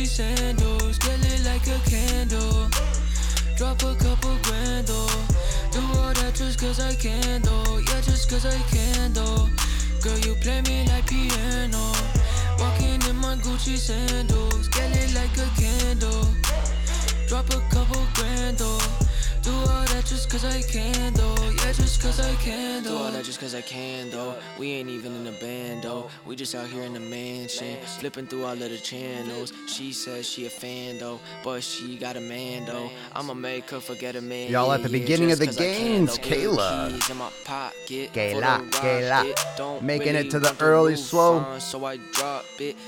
sandals, get lit like a candle. Drop a couple grand though. Do all that just cause I can though. Yeah, just cause I can though. Girl, you play me like piano. Walking in my Gucci sandals, get lit like a candle. Drop a couple grand though. Do all that just cause I can though. Yeah, just cause I can though. Do all that just cause I can though. We ain't even in a band though. We just out here in the mansion, flipping through all of the channels. She says she a fan though, but she got a man though. I'ma make her forget a man. Y'all at the beginning of the games, Kayla. Kayla. Making it to the early Swole.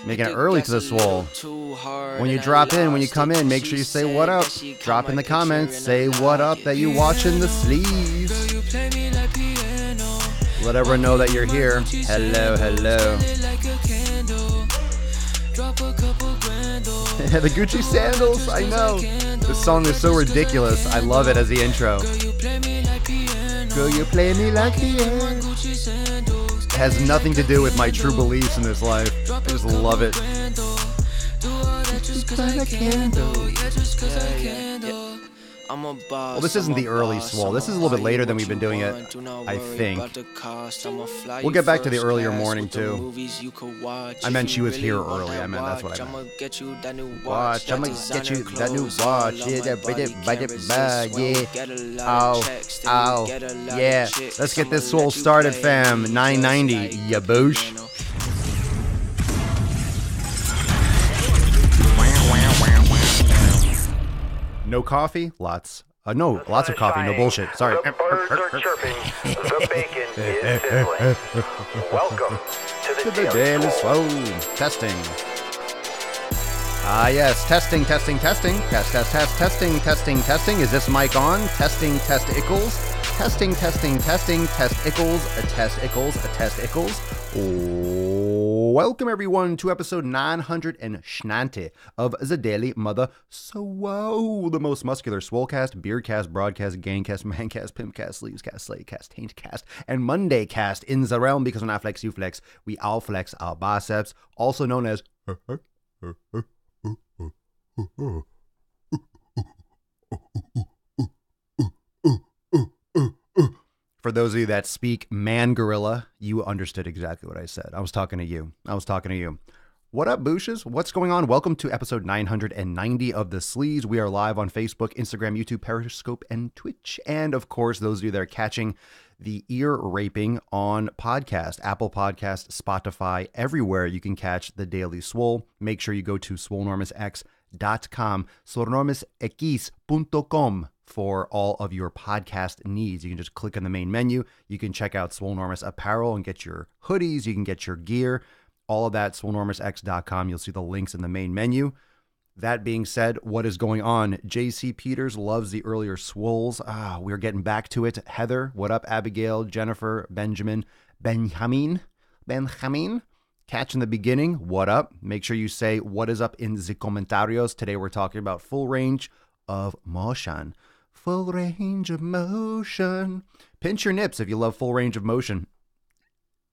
Making it early to the Swole. When you drop in, when you come in, make sure you say what up. Drop in the comments, say what up that you watching the sleeves. Let everyone know that you're here. Hello, hello. The Gucci sandals, I know. This song is so ridiculous. I love it as the intro. Girl, you play me like piano. It has nothing to do with my true beliefs in this life. I just love it. Well, this isn't the early Swole. This is a little bit later than we've been doing it, I think. We'll get back to the earlier morning, too. I meant she was here early. I meant that's what I meant. Watch, I'ma get you that new watch. Yeah. Ow. Yeah. Let's get this Swole started, fam. 990. Yaboosh. No coffee? Lots. No, lots of coffee. No bullshit. Sorry. The birds are chirping. The bacon is sizzling. Welcome to the Daily Swole. Testing. Ah, yes. Testing. Test. Testing. Is this mic on? Testing. Testicles. Testing. Welcome everyone to episode 990 of the Daily Mother Swole, the most muscular Swolecast, Beardcast, Broadcast, Gangcast, Mancast, Pimpcast, Sleevescast, Slaycast, Taintcast, and Mondaycast in the realm, because when I flex, you flex, we all flex our biceps, also known as For those of you that speak man gorilla, you understood exactly what I said. I was talking to you. What up, Booshes? What's going on? Welcome to episode 990 of The Sleaze. We are live on Facebook, Instagram, YouTube, Periscope, and Twitch. And of course, those of you that are catching the ear raping on podcast, Apple Podcast, Spotify, everywhere you can catch The Daily Swole. Make sure you go to swolenormousx.com, swolenormousx.com. for all of your podcast needs. You can just click on the main menu. You can check out Swolenormous apparel and get your hoodies. You can get your gear. All of that, swolenormousx.com. You'll see the links in the main menu. That being said, what is going on? JC Peters loves the earlier Swoles. We're getting back to it. Heather, what up? Abigail, Jennifer, Benjamin, Benjamin. Catch in the beginning, what up? Make sure you say what is up in the comentarios. Today we're talking about full range of motion. Full range of motion. Pinch your nips if you love full range of motion.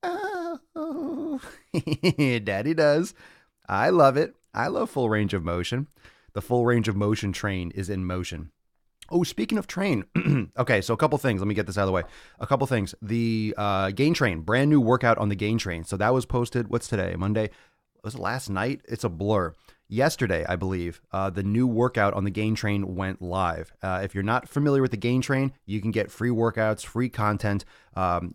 Oh, Daddy does. I love it. I love full range of motion. The full range of motion train is in motion. Oh, speaking of train. Okay, so a couple things. Let me get this out of the way. A couple things. The Gain Train, brand new workout on the Gain Train. So that was posted, what's today? Monday? Was it last night? It's a blur. Yesterday, I believe, the new workout on the Gain Train went live. If you're not familiar with the Gain Train, you can get free workouts, free content,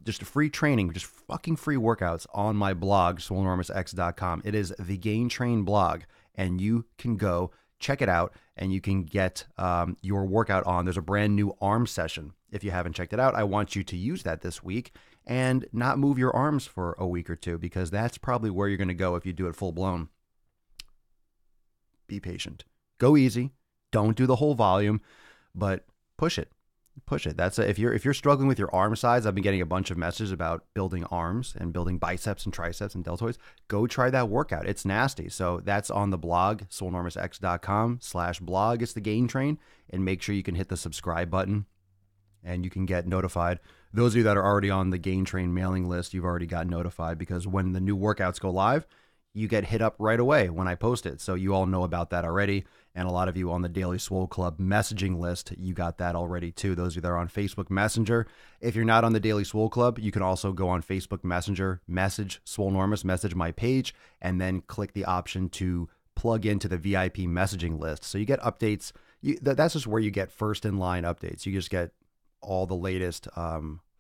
just free training, just fucking free workouts on my blog, swolenormousx.com. It is the Gain Train blog, and you can go check it out, and you can get your workout on. There's a brand new arm session. If you haven't checked it out, I want you to use that this week and not move your arms for a week or two, because that's probably where you're going to go if you do it full blown. Be patient. Go easy. Don't do the whole volume, but push it. That's if you're struggling with your arm size. I've been getting a bunch of messages about building arms and building biceps and triceps and deltoids. Go try that workout. It's nasty. So that's on the blog, swolenormousx.com/blog. It's the Gain Train, and make sure you can hit the subscribe button and you can get notified. Those of you that are already on the Gain Train mailing list, you've already got notified, because when the new workouts go live, you get hit up right away when I post it. So you all know about that already. And a lot of you on the Daily Swole Club messaging list, you got that already too. Those of you that are on Facebook Messenger. If you're not on the Daily Swole Club, you can also go on Facebook Messenger, message Swolenormous, message my page, and then click the option to plug into the VIP messaging list. So you get updates. That's just where you get first in line updates. You just get all the latest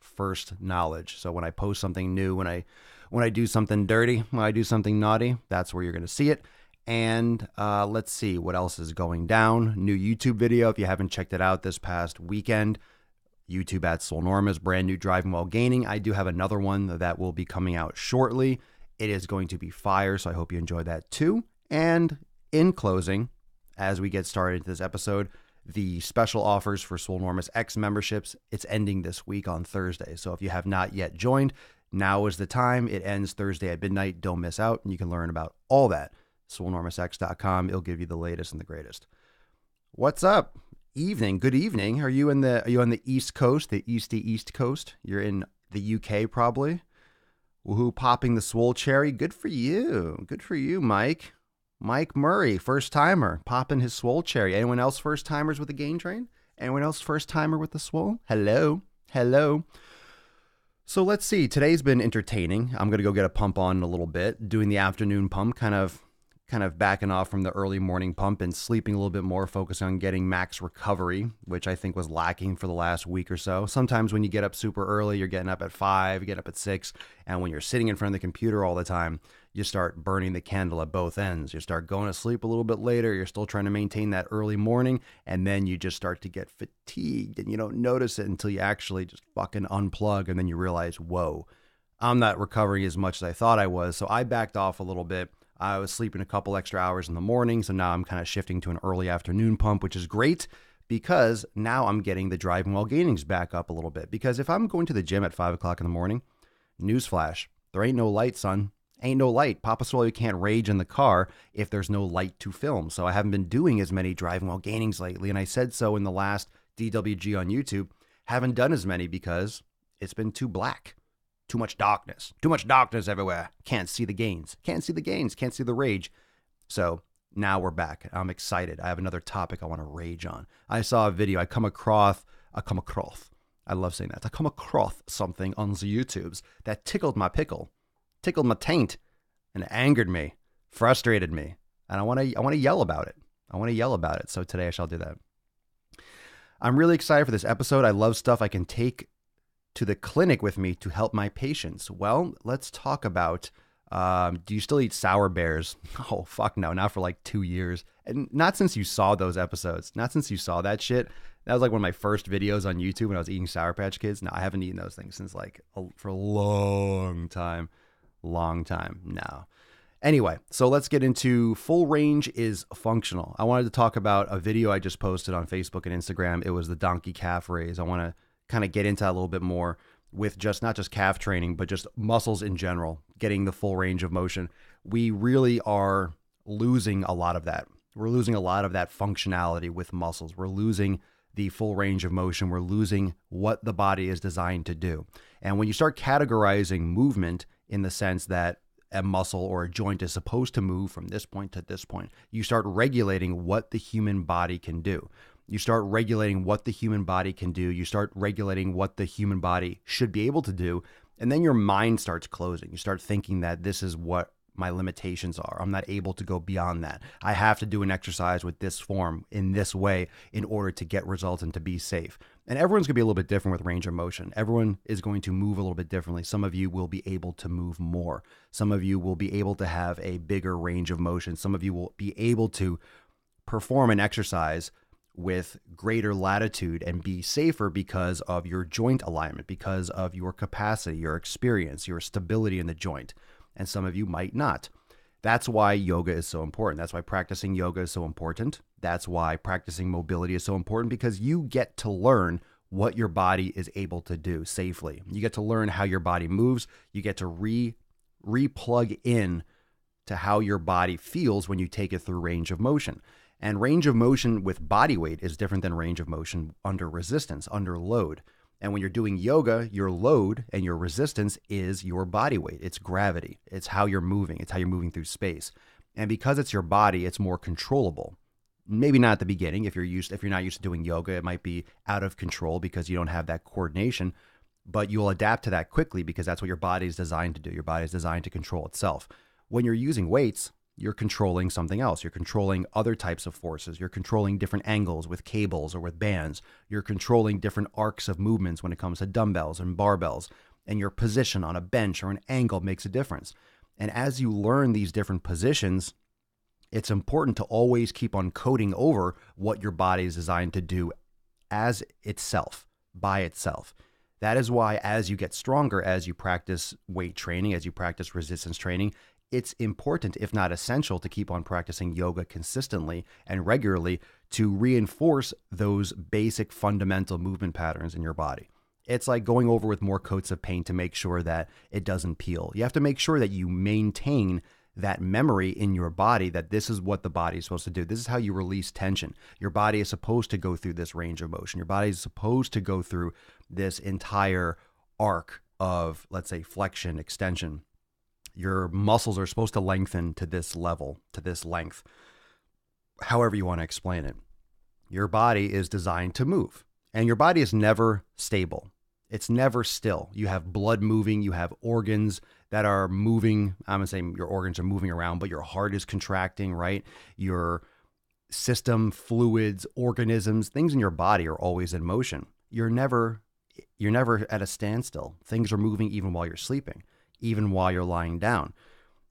first knowledge. So when I post something new, when I do something dirty, when I do something naughty, that's where you're going to see it. And let's see what else is going down. New YouTube video. If you haven't checked it out this past weekend, YouTube at Swolenormous, brand new Driving While Gaining. I do have another one that will be coming out shortly. It is going to be fire, so I hope you enjoy that too. And in closing, as we get started into this episode, the special offers for Swolenormous X memberships, it's ending this week on Thursday. So if you have not yet joined, now is the time. It ends Thursday at midnight. Don't miss out. And you can learn about all that. SwolenormousX.com. It'll give you the latest and the greatest. What's up? Evening. Good evening. Are you on the East Coast, the East Coast? You're in the UK probably. Woohoo, popping the Swole cherry. Good for you. Good for you, Mike. Mike Murray, first timer, popping his Swole cherry. Anyone else first timers with the Gain Train? Anyone else first timer with the Swole? Hello. Hello. So let's see. Today's been entertaining. I'm going to go get a pump on in a little bit, doing the afternoon pump, kind of backing off from the early morning pump and sleeping a little bit more, focusing on getting max recovery, which I think was lacking for the last week or so. Sometimes when you get up super early, you're getting up at 5, you get up at 6, and when you're sitting in front of the computer all the time, you start burning the candle at both ends. You start going to sleep a little bit later. You're still trying to maintain that early morning, and then you just start to get fatigued, and you don't notice it until you actually just fucking unplug, and then you realize, whoa, I'm not recovering as much as I thought I was. So I backed off a little bit. I was sleeping a couple extra hours in the morning, so now I'm kind of shifting to an early afternoon pump, which is great because now I'm getting the Driving While Gainings back up a little bit. Because if I'm going to the gym at 5 o'clock in the morning, newsflash, there ain't no light, son. Ain't no light. Papa Swole, you can't rage in the car if there's no light to film. So I haven't been doing as many Driving While Gainings lately, and I said so in the last DWG on YouTube. Haven't done as many because it's been too black. Too much darkness everywhere. Can't see the gains. Can't see the rage. So now we're back. I'm excited. I have another topic I want to rage on. I saw a video. I come across. I love saying that. I come across something on the YouTubes that tickled my pickle, tickled my taint, and angered me, frustrated me. And I want to yell about it. So today I shall do that. I'm really excited for this episode. I love stuff I can take to the clinic with me to help my patients. Well, let's talk about, do you still eat sour bears? Oh, fuck no, not for like 2 years. And not since you saw those episodes, not since you saw that shit. That was like one of my first videos on YouTube when I was eating Sour Patch Kids. No, I haven't eaten those things since for a long time. No. Anyway, so let's get into full range is functional. I wanted to talk about a video I just posted on Facebook and Instagram. It was the donkey calf raise. I want to kind of get into that a little bit more with just not just calf training, but just muscles in general, getting the full range of motion. We really are losing a lot of that. We're losing a lot of that functionality with muscles. We're losing the full range of motion. We're losing what the body is designed to do. And when you start categorizing movement in the sense that a muscle or a joint is supposed to move from this point to this point, you start regulating what the human body can do. You start regulating what the human body can do. You start regulating what the human body should be able to do. And then your mind starts closing. You start thinking that this is what my limitations are. I'm not able to go beyond that. I have to do an exercise with this form in this way in order to get results and to be safe. And everyone's going to be a little bit different with range of motion. Everyone is going to move a little bit differently. Some of you will be able to move more. Some of you will be able to have a bigger range of motion. Some of you will be able to perform an exercise with greater latitude and be safer because of your joint alignment, because of your capacity, your experience, your stability in the joint. And some of you might not. That's why yoga is so important. That's why practicing yoga is so important. That's why practicing mobility is so important, because you get to learn what your body is able to do safely. You get to learn how your body moves. You get to re-plug in to how your body feels when you take it through range of motion. And range of motion with body weight is different than range of motion under resistance, under load. And when you're doing yoga, your load and your resistance is your body weight. It's gravity. It's how you're moving. It's how you're moving through space. And because it's your body, it's more controllable. Maybe not at the beginning. If you're not used to doing yoga, it might be out of control because you don't have that coordination, but you'll adapt to that quickly because that's what your body is designed to do. Your body is designed to control itself. When you're using weights, you're controlling something else. You're controlling other types of forces. You're controlling different angles with cables or with bands. You're controlling different arcs of movements when it comes to dumbbells and barbells. And your position on a bench or an angle makes a difference. And as you learn these different positions, it's important to always keep on coding over what your body is designed to do as itself, by itself. That is why as you get stronger, as you practice weight training, as you practice resistance training, it's important, if not essential, to keep on practicing yoga consistently and regularly to reinforce those basic fundamental movement patterns in your body. It's like going over with more coats of paint to make sure that it doesn't peel. You have to make sure that you maintain that memory in your body that this is what the body is supposed to do. This is how you release tension. Your body is supposed to go through this range of motion. Your body is supposed to go through this entire arc of, let's say, flexion, extension. Your muscles are supposed to lengthen to this level, to this length, however you want to explain it. Your body is designed to move, and your body is never stable. It's never still. You have blood moving, you have organs that are moving. I'm going to say your organs are moving around, but your heart is contracting, right? Your system, fluids, organisms, things in your body are always in motion. You're never at a standstill. Things are moving even while you're sleeping, even while you're lying down.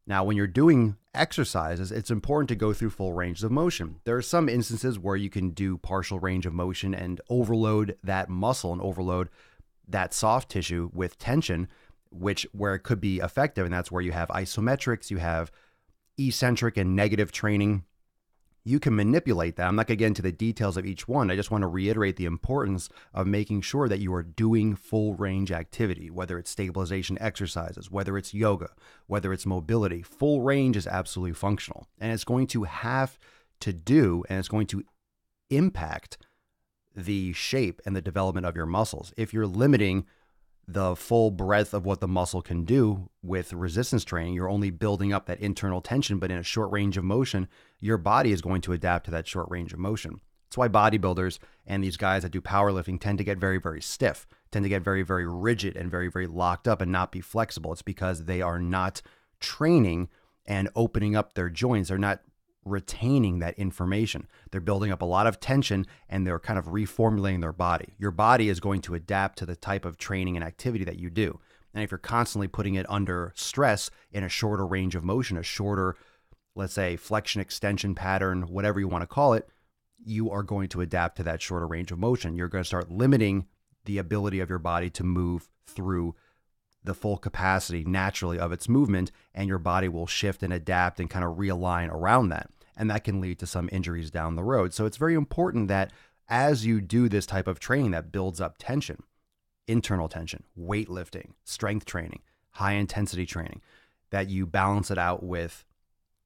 Now, when you're doing exercises, it's important to go through full range of motion. There are some instances where you can do partial range of motion and overload that muscle and overload that soft tissue with tension, where it could be effective. And that's where you have isometrics, you have eccentric and negative training. You can manipulate that. I'm not going to get into the details of each one. I just want to reiterate the importance of making sure that you are doing full range activity, whether it's stabilization exercises, whether it's yoga, whether it's mobility. Full range is absolutely functional, and it's going to have to do, and it's going to impact the shape and the development of your muscles. If you're limiting the full breadth of what the muscle can do with resistance training, you're only building up that internal tension, but in a short range of motion, your body is going to adapt to that short range of motion. That's why bodybuilders and these guys that do powerlifting tend to get very, very stiff, tend to get very, very rigid and very, very locked up and not be flexible. It's because they are not training and opening up their joints. They're not retaining that information. They're building up a lot of tension and they're kind of reformulating their body. Your body is going to adapt to the type of training and activity that you do. And if you're constantly putting it under stress in a shorter range of motion, a shorter, let's say, flexion extension pattern, whatever you want to call it, you are going to adapt to that shorter range of motion. You're going to start limiting the ability of your body to move through the full capacity naturally of its movement, and your body will shift and adapt and kind of realign around that. And that can lead to some injuries down the road. So it's very important that as you do this type of training that builds up tension, internal tension, weightlifting, strength training, high intensity training, that you balance it out with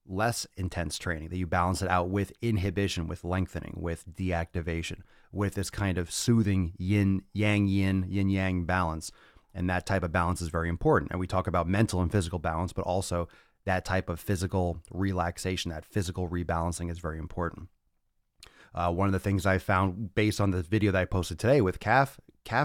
less intense training, that you balance it out with inhibition, with lengthening, with deactivation, with this kind of soothing yin yang balance. And that type of balance is very important. And we talk about mental and physical balance, but also that type of physical relaxation, that physical rebalancing is very important. One of the things I found based on the video that I posted today with calf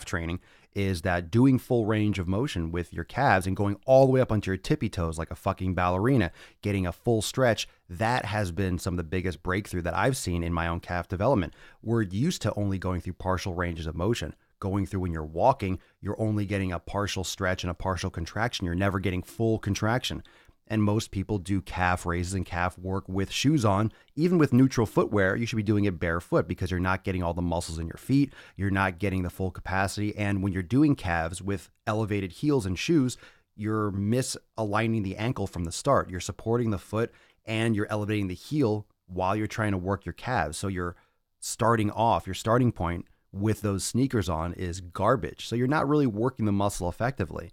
training is that doing full range of motion with your calves and going all the way up onto your tippy toes like a fucking ballerina, getting a full stretch, that has been some of the biggest breakthrough that I've seen in my own calf development. We're used to only going through partial ranges of motion. Going through when you're walking, you're only getting a partial stretch and a partial contraction. You're never getting full contraction. And most people do calf raises and calf work with shoes on. Even with neutral footwear, you should be doing it barefoot because you're not getting all the muscles in your feet. You're not getting the full capacity. And when you're doing calves with elevated heels and shoes, you're misaligning the ankle from the start. You're supporting the foot and you're elevating the heel while you're trying to work your calves. So you're starting off, your starting point with those sneakers on is garbage. So you're not really working the muscle effectively.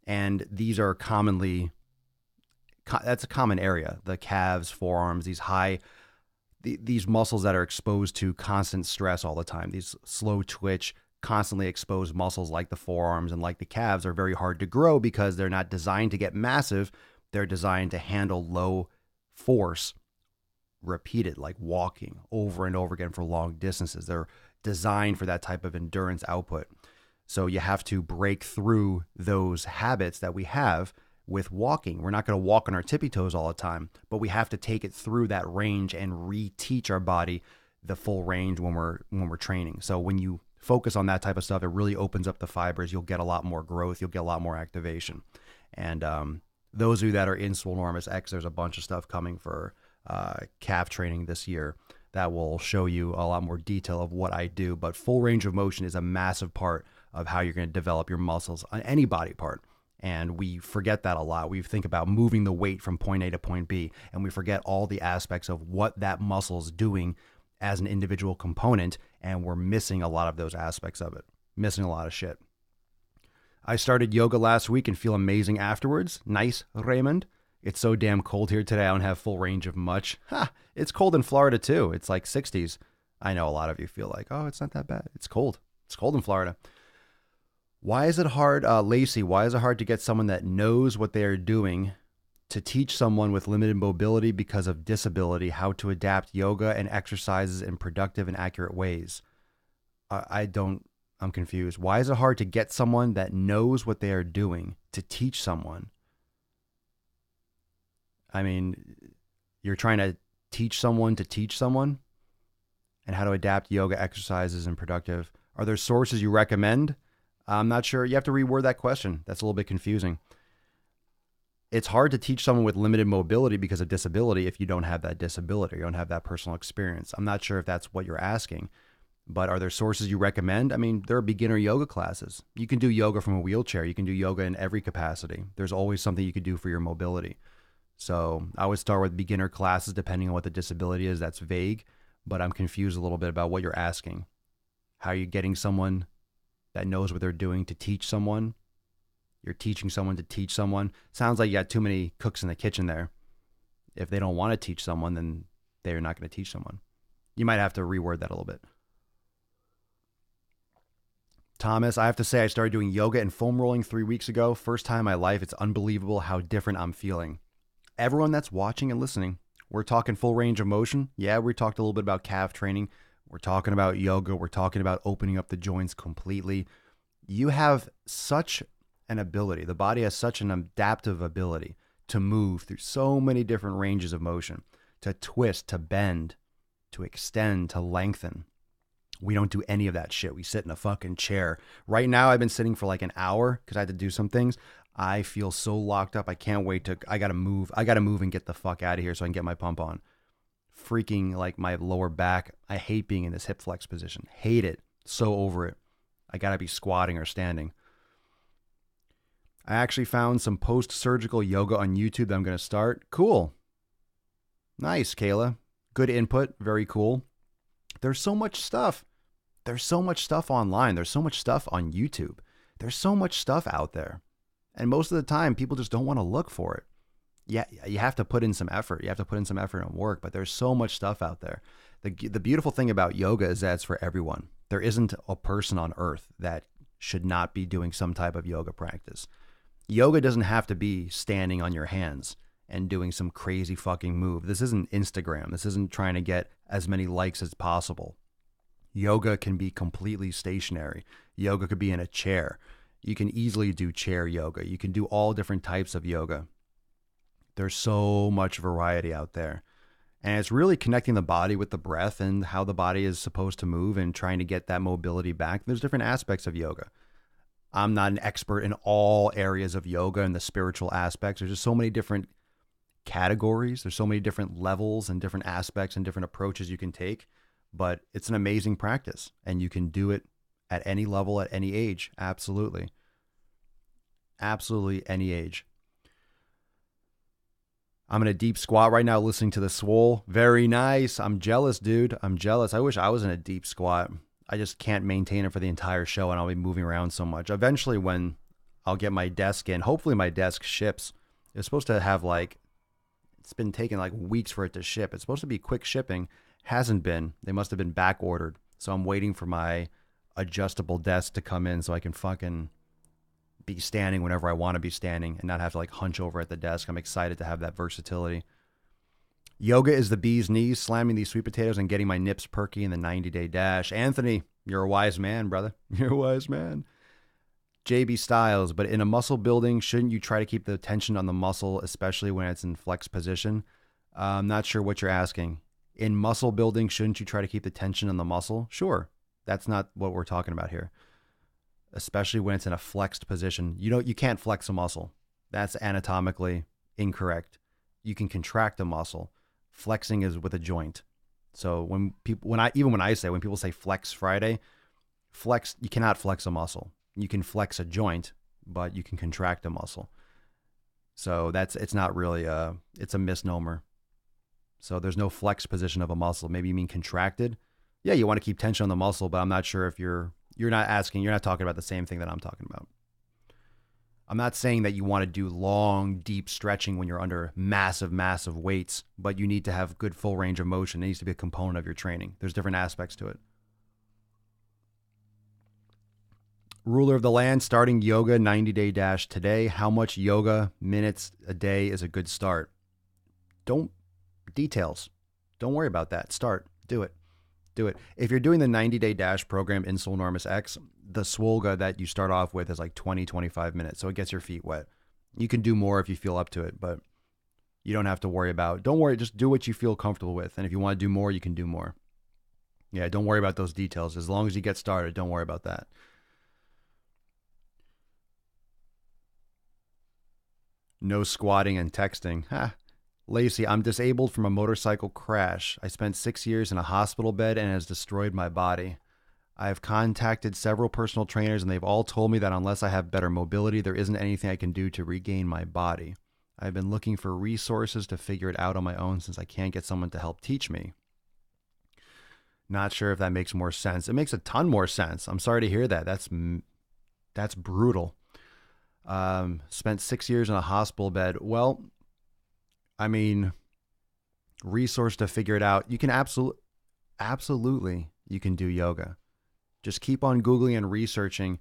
And these are that's a common area. The calves, forearms, these muscles that are exposed to constant stress all the time, these slow twitch, constantly exposed muscles like the forearms and like the calves are very hard to grow because they're not designed to get massive. They're designed to handle low force repeated, like walking over and over again for long distances. They're designed for that type of endurance output. So you have to break through those habits that we have with walking. We're not going to walk on our tippy toes all the time, but we have to take it through that range and reteach our body the full range when we're training. So when you focus on that type of stuff, it really opens up the fibers. You'll get a lot more growth. You'll get a lot more activation. And those of you that are in Swolenormous X, there's a bunch of stuff coming for calf training this year that will show you a lot more detail of what I do. But full range of motion is a massive part of how you're going to develop your muscles on any body part. And we forget that a lot. We think about moving the weight from point A to point B, and we forget all the aspects of what that muscle is doing as an individual component, and we're missing a lot of those aspects of it, missing a lot of shit. I started yoga last week and feel amazing afterwards. Nice, Raymond. It's so damn cold here today. I don't have full range of much. Ha! It's cold in Florida too. It's like 60s. I know a lot of you feel like, oh, it's not that bad. It's cold. It's cold in Florida. Why is it hard, Lacey, why is it hard to get someone that knows what they are doing to teach someone with limited mobility because of disability how to adapt yoga and exercises in productive and accurate ways? I'm confused. Why is it hard to get someone that knows what they are doing to teach someone? I mean, you're trying to teach someone and how to adapt yoga exercises and productive. Are there sources you recommend? I'm not sure. You have to reword that question. That's a little bit confusing. It's hard to teach someone with limited mobility because of disability if you don't have that disability, you don't have that personal experience. I'm not sure if that's what you're asking, but are there sources you recommend? I mean, there are beginner yoga classes. You can do yoga from a wheelchair. You can do yoga in every capacity. There's always something you could do for your mobility. So I would start with beginner classes depending on what the disability is. That's vague, but I'm confused a little bit about what you're asking. How are you getting someone that knows what they're doing to teach someone? You're teaching someone to teach someone. Sounds like you got too many cooks in the kitchen there. If they don't want to teach someone, then they're not going to teach someone. You might have to reword that a little bit. Thomas, I have to say I started doing yoga and foam rolling 3 weeks ago. First time in my life. It's unbelievable how different I'm feeling. Everyone that's watching and listening, we're talking full range of motion. Yeah, we talked a little bit about calf training. We're talking about yoga. We're talking about opening up the joints completely. You have such an ability. The body has such an adaptive ability to move through so many different ranges of motion, to twist, to bend, to extend, to lengthen. We don't do any of that shit. We sit in a fucking chair. Right now, I've been sitting for like an hour because I had to do some things. I feel so locked up. I can't wait I got to move. I got to move and get the fuck out of here so I can get my pump on. Freaking like my lower back. I hate being in this hip flex position. Hate it. So over it. I got to be squatting or standing. I actually found some post-surgical yoga on YouTube that I'm going to start. Cool. Nice, Kayla. Good input. Very cool. There's so much stuff. There's so much stuff online. There's so much stuff on YouTube. There's so much stuff out there. And most of the time, people just don't want to look for it. Yeah, you have to put in some effort. You have to put in some effort and work, but there's so much stuff out there. The beautiful thing about yoga is that it's for everyone. There isn't a person on earth that should not be doing some type of yoga practice. Yoga doesn't have to be standing on your hands and doing some crazy fucking move. This isn't Instagram. This isn't trying to get as many likes as possible. Yoga can be completely stationary. Yoga could be in a chair. You can easily do chair yoga. You can do all different types of yoga. There's so much variety out there. And it's really connecting the body with the breath and how the body is supposed to move and trying to get that mobility back. There's different aspects of yoga. I'm not an expert in all areas of yoga and the spiritual aspects. There's just so many different categories. There's so many different levels and different aspects and different approaches you can take. But it's an amazing practice. And you can do it at any level, at any age. Absolutely. Absolutely any age. I'm in a deep squat right now listening to the Swole. Very nice. I'm jealous, dude. I'm jealous. I wish I was in a deep squat. I just can't maintain it for the entire show and I'll be moving around so much. Eventually when I'll get my desk in, hopefully my desk ships. It's supposed to have it's been taking like weeks for it to ship. It's supposed to be quick shipping. Hasn't been. They must have been back ordered. So I'm waiting for my adjustable desk to come in so I can fucking be standing whenever I want to be standing and not have to like hunch over at the desk. I'm excited to have that versatility. Yoga is the bee's knees, slamming these sweet potatoes and getting my nips perky in the 90-day dash. Anthony, you're a wise man, brother. You're a wise man. JB Styles, but in a muscle building, shouldn't you try to keep the tension on the muscle, especially when it's in flex position? I'm not sure what you're asking. In muscle building, shouldn't you try to keep the tension on the muscle? Sure. That's not what we're talking about here. Especially when it's in a flexed position. You can't flex a muscle. That's anatomically incorrect. You can contract a muscle. Flexing is with a joint. So when people say flex Friday, you cannot flex a muscle. You can flex a joint, but you can contract a muscle. So it's not really it's a misnomer. So there's no flex position of a muscle. Maybe you mean contracted. Yeah, you want to keep tension on the muscle, but I'm not sure if you're not talking about the same thing that I'm talking about. I'm not saying that you want to do long, deep stretching when you're under massive, massive weights, but you need to have good full range of motion. It needs to be a component of your training. There's different aspects to it. Ruler of the land, starting yoga 90-day dash today. How much yoga minutes a day is a good start? Details. Don't worry about that. Start. Do it. If you're doing the 90-day dash program in Swole Enormous X, the Swolga that you start off with is like 20, 25 minutes. So it gets your feet wet. You can do more if you feel up to it, but you don't have to worry about. Don't worry. Just do what you feel comfortable with. And if you want to do more, you can do more. Yeah, don't worry about those details. As long as you get started, don't worry about that. No squatting and texting. Lacey, I'm disabled from a motorcycle crash. I spent 6 years in a hospital bed and it has destroyed my body. I have contacted several personal trainers and they've all told me that unless I have better mobility, there isn't anything I can do to regain my body. I've been looking for resources to figure it out on my own since I can't get someone to help teach me. Not sure if that makes more sense. It makes a ton more sense. I'm sorry to hear that. That's brutal. Spent 6 years in a hospital bed. Well, I mean, resource to figure it out. You can absolutely, you can do yoga. Just keep on Googling and researching,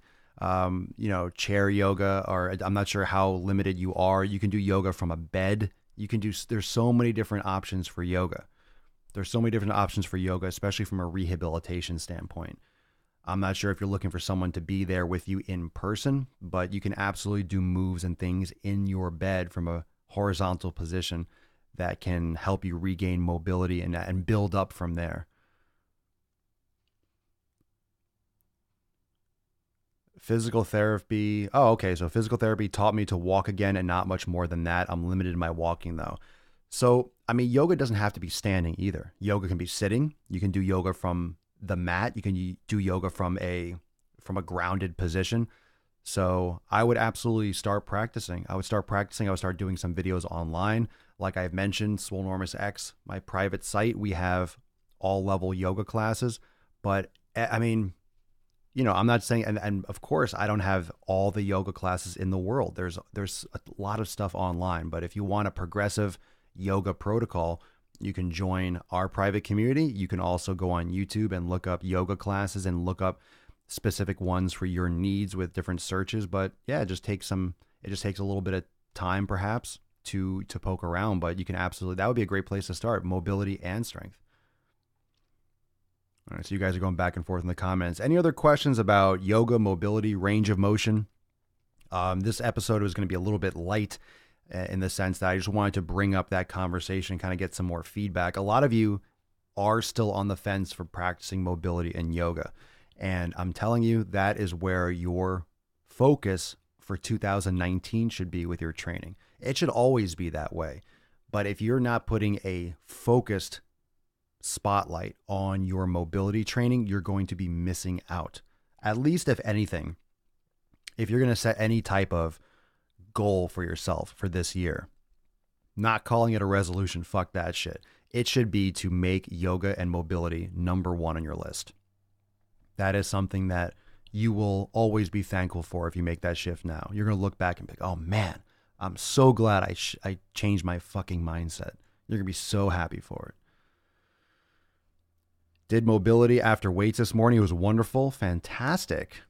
chair yoga, or I'm not sure how limited you are. You can do yoga from a bed. There's so many different options for yoga. Especially from a rehabilitation standpoint. I'm not sure if you're looking for someone to be there with you in person, but you can absolutely do moves and things in your bed from a horizontal position that can help you regain mobility and build up from there. Physical therapy. Oh, okay. So physical therapy taught me to walk again and not much more than that. I'm limited in my walking though. So, I mean, yoga doesn't have to be standing either. Yoga can be sitting. You can do yoga from the mat. You can do yoga from a grounded position. So I would absolutely start practicing. I would start doing some videos online. Like I've mentioned, Swole Enormous X, my private site, we have all level yoga classes. But I mean, I'm not saying, and of course I don't have all the yoga classes in the world. There's a lot of stuff online, but if you want a progressive yoga protocol, you can join our private community. You can also go on YouTube and look up yoga classes and look up specific ones for your needs with different searches. But yeah, it just takes a little bit of time perhaps to poke around, but you can absolutely, that would be a great place to start, mobility and strength. All right, so you guys are going back and forth in the comments. Any other questions about yoga, mobility, range of motion? This episode was going to be a little bit light in the sense that I just wanted to bring up that conversation, kind of get some more feedback. A lot of you are still on the fence for practicing mobility and yoga. And I'm telling you, that is where your focus for 2019 should be with your training. It should always be that way. But if you're not putting a focused spotlight on your mobility training, you're going to be missing out. At least if anything, if you're going to set any type of goal for yourself for this year, not calling it a resolution, fuck that shit. It should be to make yoga and mobility number one on your list. That is something that you will always be thankful for if you make that shift now. You're going to look back and be like, oh man, I'm so glad I changed my fucking mindset. You're going to be so happy for it. Did mobility after weights this morning. It was wonderful. Fantastic.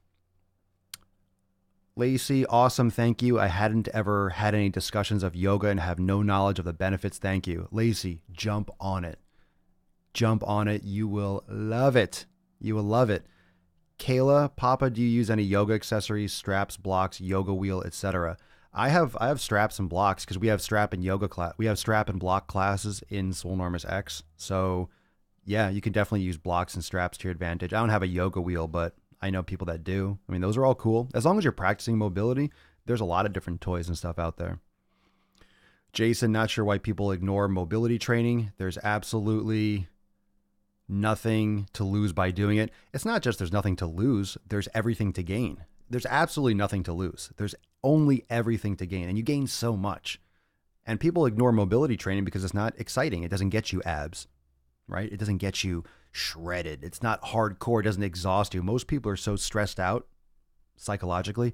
Lacey, awesome. Thank you. I hadn't ever had any discussions of yoga and have no knowledge of the benefits. Thank you. Lacey, jump on it. Jump on it. You will love it. You will love it. Kayla, Papa, do you use any yoga accessories, straps, blocks, yoga wheel, etc.? I have straps and blocks because we have strap and yoga class. We have strap and block classes in Swolenormous X. So yeah, you can definitely use blocks and straps to your advantage. I don't have a yoga wheel, but I know people that do. I mean, those are all cool. As long as you're practicing mobility, there's a lot of different toys and stuff out there. Jason, not sure why people ignore mobility training. There's absolutely nothing to lose by doing it. It's not just there's nothing to lose. There's everything to gain. There's absolutely nothing to lose. There's only everything to gain, and you gain so much. And people ignore mobility training because it's not exciting. It doesn't get you abs, right? It doesn't get you shredded. It's not hardcore. It doesn't exhaust you. Most people are so stressed out psychologically,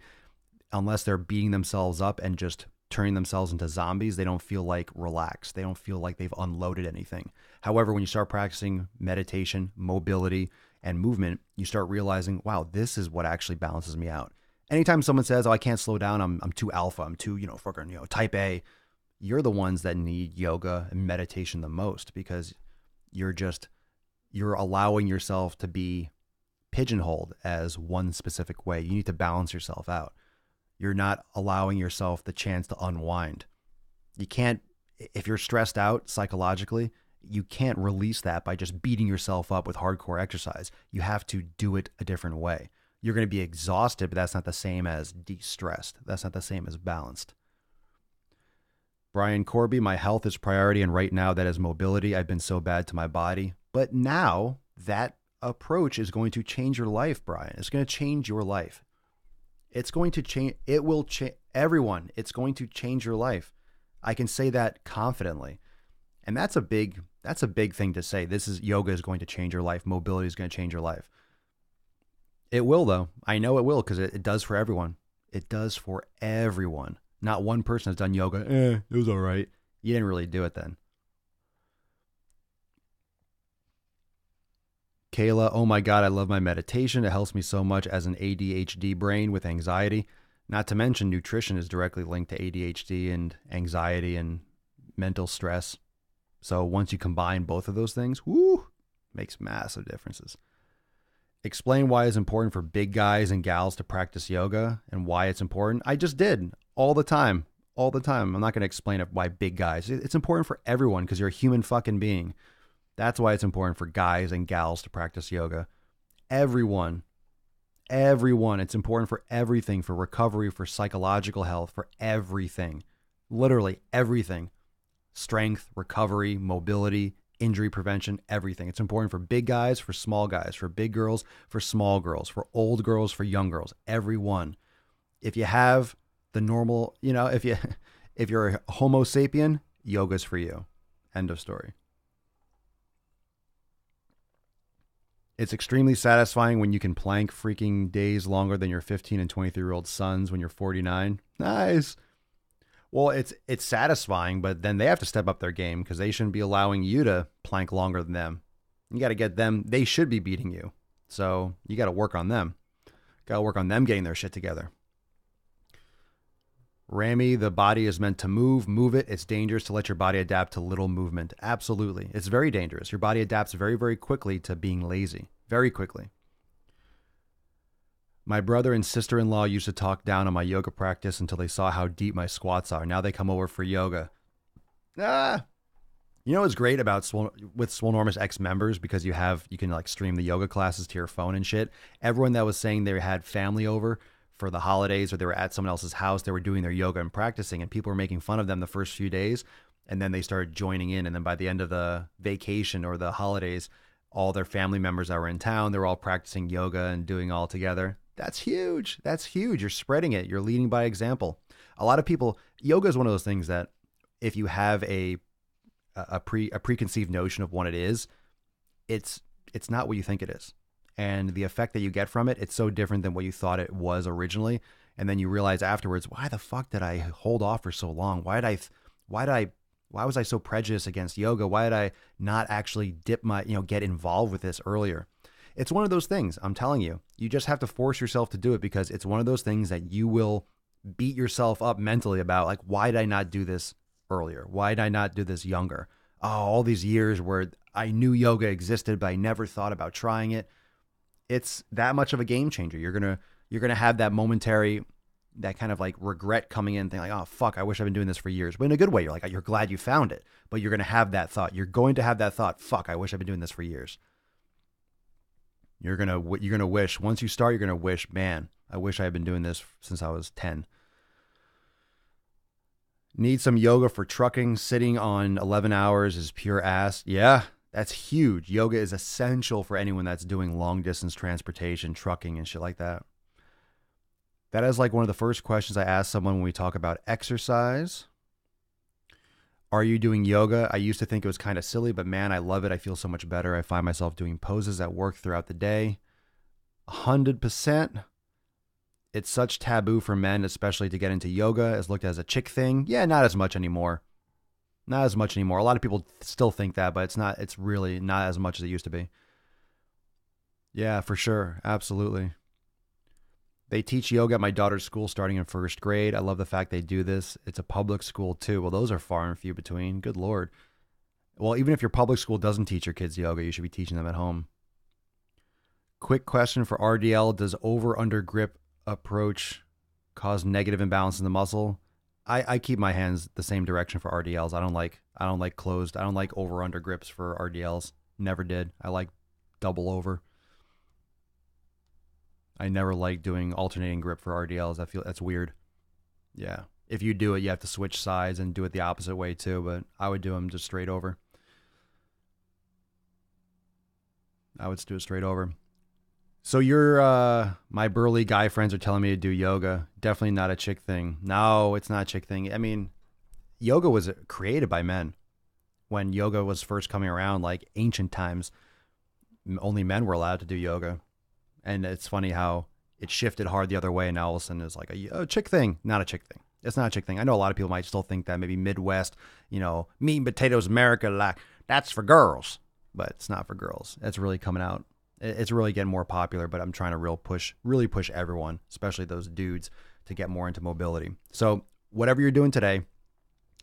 unless they're beating themselves up and just turning themselves into zombies, they don't feel like relaxed. They don't feel like they've unloaded anything. However, when you start practicing meditation, mobility, and movement, you start realizing, wow, this is what actually balances me out. Anytime someone says, oh, I can't slow down, I'm too alpha, I'm too, fucking, type A, you're the ones that need yoga and meditation the most, because you're allowing yourself to be pigeonholed as one specific way. You need to balance yourself out. You're not allowing yourself the chance to unwind. You can't, if you're stressed out psychologically, you can't release that by just beating yourself up with hardcore exercise. You have to do it a different way. You're going to be exhausted, but that's not the same as de-stressed. That's not the same as balanced. Brian Corby, my health is priority, and right now that is mobility. I've been so bad to my body. But now that approach is going to change your life, Brian. It's going to change your life. It's going to change. It will change everyone. It's going to change your life. I can say that confidently. And that's a big thing to say. Yoga is going to change your life. Mobility is going to change your life. It will, though. I know it will, because it does for everyone. It does for everyone. Not one person has done yoga. It was all right. You didn't really do it then. Kayla, oh my God, I love my meditation. It helps me so much as an ADHD brain with anxiety. Not to mention nutrition is directly linked to ADHD and anxiety and mental stress. So once you combine both of those things, makes massive differences. Explain why it's important for big guys and gals to practice yoga and why it's important. I just did all the time. I'm not going to explain why big guys. It's important for everyone because you're a human fucking being. That's why it's important for guys and gals to practice yoga. Everyone. It's important for everything, for recovery, for psychological health, for everything. Literally everything. Strength, recovery, mobility, injury prevention, everything. It's important for big guys, for small guys, for big girls, for small girls, for old girls, for young girls, everyone. If you have the normal, if you're a Homo sapien, yoga's for you. End of story. It's extremely satisfying when you can plank freaking days longer than your 15 and 23-year-old sons when you're 49. Nice. Well, it's satisfying, but then they have to step up their game because they shouldn't be allowing you to plank longer than them. You got to get them. They should be beating you. So you got to work on them. Got to work on them getting their shit together. Rami, the body is meant to move it. It's dangerous to let your body adapt to little movement. Absolutely. It's very dangerous. Your body adapts very, very quickly to being lazy. Very quickly. My brother and sister-in-law used to talk down on my yoga practice until they saw how deep my squats are. Now they come over for yoga. You know what's great about with Swolenormous X members, because you can like stream the yoga classes to your phone and shit. Everyone that was saying they had family over for the holidays or they were at someone else's house, they were doing their yoga and practicing, and people were making fun of them the first few days, and then they started joining in, and then by the end of the vacation or the holidays, all their family members that were in town, they were all practicing yoga and doing all together. That's huge. That's huge. You're spreading it. You're leading by example. A lot of people, yoga is one of those things that if you have a preconceived notion of what it is, it's not what you think it is. And the effect that you get from it, it's so different than what you thought it was originally. And then you realize afterwards, why the fuck did I hold off for so long? Why did I Why was I so prejudiced against yoga? Why did I not actually get involved with this earlier? It's one of those things, I'm telling you. You just have to force yourself to do it because it's one of those things that you will beat yourself up mentally about. Like, why did I not do this earlier? Why did I not do this younger? Oh, all these years where I knew yoga existed, but I never thought about trying it. It's that much of a game changer. You're gonna have that momentary, that kind of like regret coming in, thinking like, oh fuck, I wish I've been doing this for years. But in a good way, you're glad you found it. But you're gonna have that thought. You're going to have that thought, fuck, I wish I've been doing this for years. You're gonna wish, once you start, you're gonna wish, man, I wish I had been doing this since I was 10. Need some yoga for trucking. Sitting on 11 hours is pure ass. Yeah, that's huge. Yoga is essential for anyone that's doing long distance transportation, trucking, and shit like that. That is like one of the first questions I ask someone when we talk about exercise. Are you doing yoga? I used to think it was kind of silly, but man, I love it. I feel so much better. I find myself doing poses at work throughout the day. 100%. It's such taboo for men, especially to get into yoga, is looked as a chick thing. Yeah, not as much anymore. Not as much anymore. A lot of people still think that, but it's really not as much as it used to be. Yeah, for sure. Absolutely. They teach yoga at my daughter's school starting in first grade. I love the fact they do this. It's a public school too. Well, those are far and few between. Good Lord. Well, even if your public school doesn't teach your kids yoga, you should be teaching them at home. Quick question for RDL. Does over-under grip approach cause negative imbalance in the muscle? I keep my hands the same direction for RDLs. I don't like closed. I don't like over-under grips for RDLs. Never did. I like double over. I never like doing alternating grip for RDLs. I feel that's weird. Yeah. If you do it, you have to switch sides and do it the opposite way too, but I would do them just straight over. I would do it straight over. So my burly guy friends are telling me to do yoga. Definitely not a chick thing. No, it's not a chick thing. I mean, yoga was created by men. When yoga was first coming around, like ancient times, only men were allowed to do yoga. And it's funny how it shifted hard the other way. And now all of a sudden it's like a chick thing. Not a chick thing. It's not a chick thing. I know a lot of people might still think that maybe Midwest, meat and potatoes America, like that's for girls. But it's not for girls. It's really coming out. It's really getting more popular, but I'm trying to really push everyone, especially those dudes, to get more into mobility. So whatever you're doing today,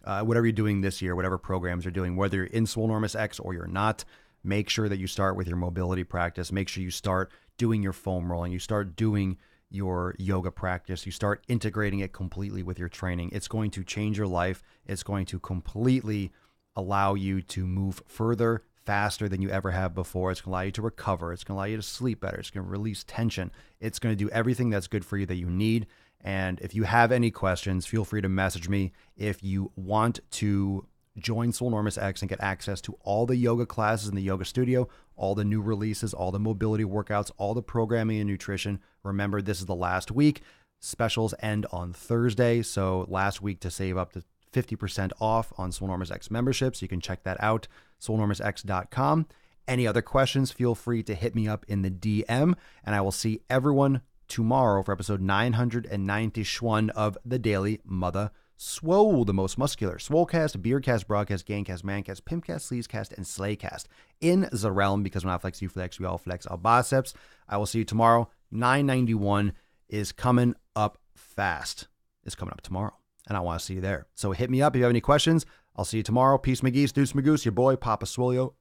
whatever you're doing this year, whatever programs you're doing, whether you're in Swole Enormous X or you're not, make sure that you start with your mobility practice. Make sure you start doing your foam rolling. You start doing your yoga practice. You start integrating it completely with your training. It's going to change your life. It's going to completely allow you to move further, faster than you ever have before. It's going to allow you to recover. It's going to allow you to sleep better. It's going to release tension. It's going to do everything that's good for you that you need. And if you have any questions, feel free to message me. If you want to join Swole Enormous X and get access to all the yoga classes in the yoga studio, all the new releases, all the mobility workouts, all the programming and nutrition. Remember, this is the last week. Specials end on Thursday. So last week to save up to 50% off on Swole Enormous X memberships. You can check that out, swolenormousx.com. Any other questions, feel free to hit me up in the DM, and I will see everyone tomorrow for episode 991 of the Daily Mother Swole, the most muscular Swolecast, Beardcast, Broadcast, Gaincast, Mancast, Pimpcast, Sleazecast, and Slaycast in the realm, because when I flex, you flex, we all flex our biceps. I will see you tomorrow. 991 is coming up fast. It's coming up tomorrow, and I want to see you there. So hit me up if you have any questions. I'll see you tomorrow. Peace, McGee's, Deuce, Magoose, your boy, Papa Swolio.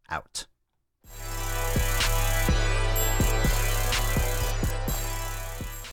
Out.